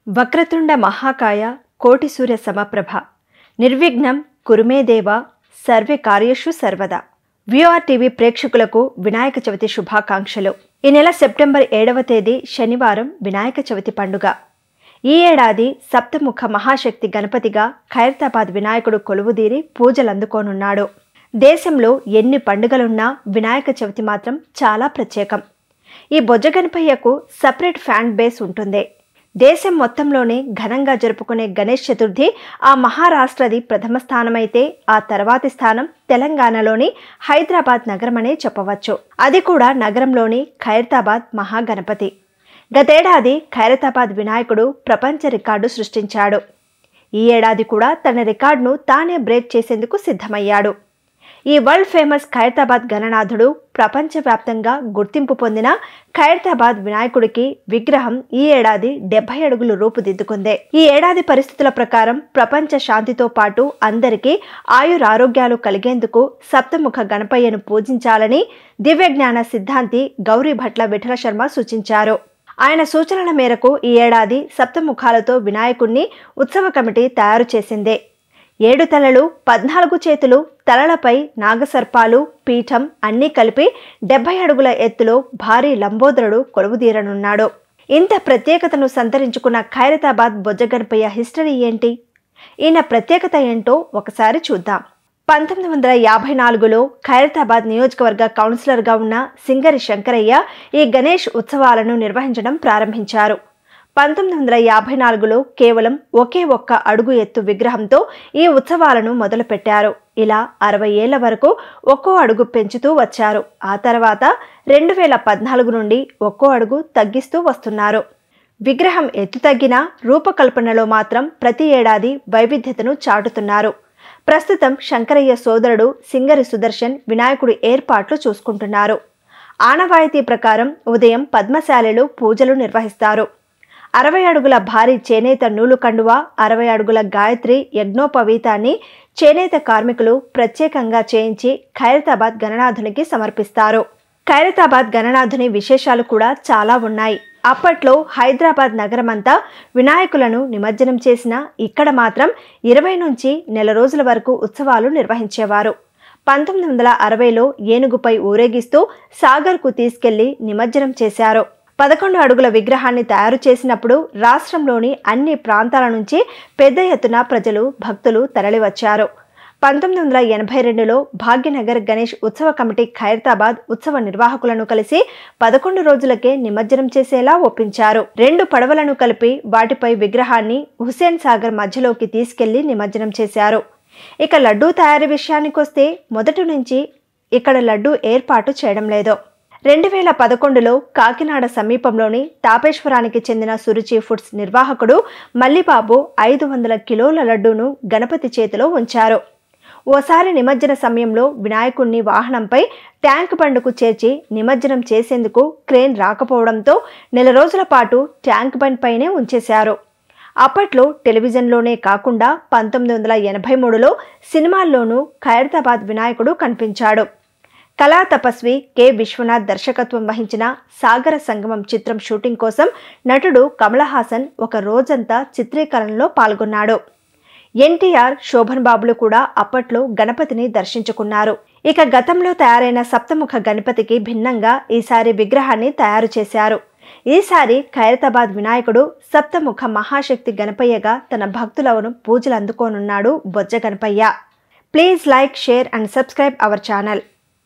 వక్రతుండ మహాకాయ కోటి సూర్య సమప్రభ నిర్విఘ్నం కురుమే దేవ సర్వే కార్యేషు సర్వదా. వ్యూఆర్ టీవీ ప్రేక్షకులకు వినాయక చవితి శుభాకాంక్షలు. ఈ నెల సెప్టెంబర్ 7వ తేదీ శనివారం వినాయక చవితి పండుగ. ఈ ఏడాది సప్తముఖ మహాశక్తి గణపతిగా ఖైరతాబాద్ వినాయకుడు కొలువుదీరి పూజలందుకోనున్నాడు. దేశంలో ఎన్ని పండుగలున్నా వినాయక చవితి మాత్రం చాలా ప్రత్యేకం. ఈ బొజ్జ గణపయ్యకు సపరేట్ ఫ్యాన్ బేస్ ఉంటుంది. దేశం మొత్తంలోనే ఘనంగా జరుపుకునే గణేష్ చతుర్థి ఆ మహారాష్ట్రది ప్రథమ స్థానమైతే ఆ తర్వాతి స్థానం తెలంగాణలోని హైదరాబాద్ నగరమనే చెప్పవచ్చు. అది కూడా నగరంలోని ఖైరతాబాద్ మహాగణపతి. గతేడాది ఖైరతాబాద్ వినాయకుడు ప్రపంచ రికార్డు సృష్టించాడు. ఈ ఏడాది కూడా తన రికార్డును తానే బ్రేక్ చేసేందుకు సిద్ధమయ్యాడు. ఈ వరల్డ్ ఫేమస్ ఖైరతాబాద్ గణనాథుడు ప్రపంచవ్యాప్తంగా గుర్తింపు పొందిన ఖైరతాబాద్ వినాయకుడికి విగ్రహం ఈ ఏడాది 70 అడుగులు రూపుదిద్దుకుంది. ఈ ఏడాది పరిస్థితుల ప్రకారం ప్రపంచ శాంతితో పాటు అందరికీ ఆయురారోగ్యాలు కలిగేందుకు సప్తముఖ గణపయ్యను పూజించాలని దివ్యజ్ఞాన సిద్ధాంతి గౌరీ భట్ల విఠల శర్మ సూచించారు. ఆయన సూచనల మేరకు ఈ ఏడాది సప్తముఖాలతో వినాయకుడిని ఉత్సవ కమిటీ తయారు చేసింది. 7 తలలు, 14 చేతులు, తలలపై నాగసర్పాలు, పీఠం అన్నీ కలిపి 70 అడుగుల ఎత్తులో భారీ లంబోదరుడు కొలువుదీరనున్నాడు. ఇంత ప్రత్యేకతను సంతరించుకున్న ఖైరతాబాద్ బొజ్జ గణపయ్య హిస్టరీ ఏంటి? ఈయన ప్రత్యేకత ఏంటో ఒకసారి చూద్దాం. 1954లో ఖైరతాబాద్ నియోజకవర్గ కౌన్సిలర్గా ఉన్న సింగరి శంకరయ్య ఈ గణేష్ ఉత్సవాలను నిర్వహించడం ప్రారంభించారు. 1954లో కేవలం ఒకే ఒక్క అడుగు ఎత్తు విగ్రహంతో ఈ ఉత్సవాలను మొదలుపెట్టారు. ఇలా 60 ఏళ్ల వరకు ఒక్కో అడుగు పెంచుతూ వచ్చారు. ఆ తర్వాత 2014 నుండి ఒక్కో అడుగు తగ్గిస్తూ వస్తున్నారు. విగ్రహం ఎత్తు తగ్గినా రూపకల్పనలో మాత్రం ప్రతి ఏడాది వైవిధ్యతను చాటుతున్నారు. ప్రస్తుతం శంకరయ్య సోదరుడు సింగరి సుదర్శన్ వినాయకుడి ఏర్పాట్లు చూసుకుంటున్నారు. ఆనవాయితీ ప్రకారం ఉదయం పద్మశాలిలు పూజలు నిర్వహిస్తారు. 60 అడుగుల భారీ చేనేత నూలు కండువా, 60 అడుగుల గాయత్రి యజ్ఞోపవీతాన్ని చేనేత కార్మికులు ప్రత్యేకంగా చేయించి ఖైరతాబాద్ గణనాథునికి సమర్పిస్తారు. ఖైరతాబాద్ గణనాథుని విశేషాలు కూడా చాలా ఉన్నాయి. అప్పట్లో హైదరాబాద్ నగరమంతా వినాయకులను నిమజ్జనం చేసినా ఇక్కడ మాత్రం 20 నుంచి నెల రోజుల వరకు ఉత్సవాలు నిర్వహించేవారు. 1960లో ఏనుగుపై ఊరేగిస్తూ సాగర్కు తీసుకెళ్లి నిమజ్జనం చేశారు. 11 అడుగుల విగ్రహాన్ని తయారు చేసినప్పుడు రాష్ట్రంలోని అన్ని ప్రాంతాల నుంచి పెద్ద ఎత్తున ప్రజలు, భక్తులు తరలివచ్చారు. 1982లో భాగ్యనగర్ గణేష్ ఉత్సవ కమిటీ ఖైరతాబాద్ ఉత్సవ నిర్వాహకులను కలిసి 11 రోజులకే నిమజ్జనం చేసేలా ఒప్పించారు. 2 పడవలను కలిపి వాటిపై విగ్రహాన్ని హుస్సేన్ సాగర్ మధ్యలోకి తీసుకెళ్లి నిమజ్జనం చేశారు. ఇక లడ్డూ తయారీ విషయానికొస్తే మొదటి నుంచి ఇక్కడ లడ్డూ ఏర్పాటు చేయడం లేదు. 2011లో కాకినాడ సమీపంలోని తాపేశ్వరానికి చెందిన సురుచి ఫుడ్స్ నిర్వాహకుడు మల్లిబాబు 500 కిలోల లడ్డూను గణపతి చేతిలో ఉంచారు. ఓసారి నిమజ్జన సమయంలో వినాయకుణ్ణి వాహనంపై ట్యాంక్ బండ్కు చేర్చి నిమజ్జనం చేసేందుకు క్రేన్ రాకపోవడంతో నెల రోజుల పాటు ట్యాంక్ బండ్ పైనే ఉంచేశారు. అప్పట్లో టెలివిజన్లోనే కాకుండా 1983లో సినిమాల్లోనూ ఖైరతాబాద్ వినాయకుడు కనిపించాడు. కళా తపస్వి కె విశ్వనాథ్ దర్శకత్వం వహించిన సాగర సంగమం చిత్రం షూటింగ్ కోసం నటుడు కమల్ హాసన్ ఒక రోజంతా చిత్రీకరణలో పాల్గొన్నాడు. ఎన్టీఆర్, శోభన్ బాబులు కూడా అప్పట్లో గణపతిని దర్శించుకున్నారు. ఇక గతంలో తయారైన సప్తముఖ గణపతికి భిన్నంగా ఈసారి విగ్రహాన్ని తయారు చేశారు. ఈసారి ఖైరతాబాద్ వినాయకుడు సప్తముఖ మహాశక్తి గణపయ్యగా తన భక్తులను పూజలు అందుకోనున్నాడు బొజ్జ Ganapayya. Please like, share and subscribe our channel.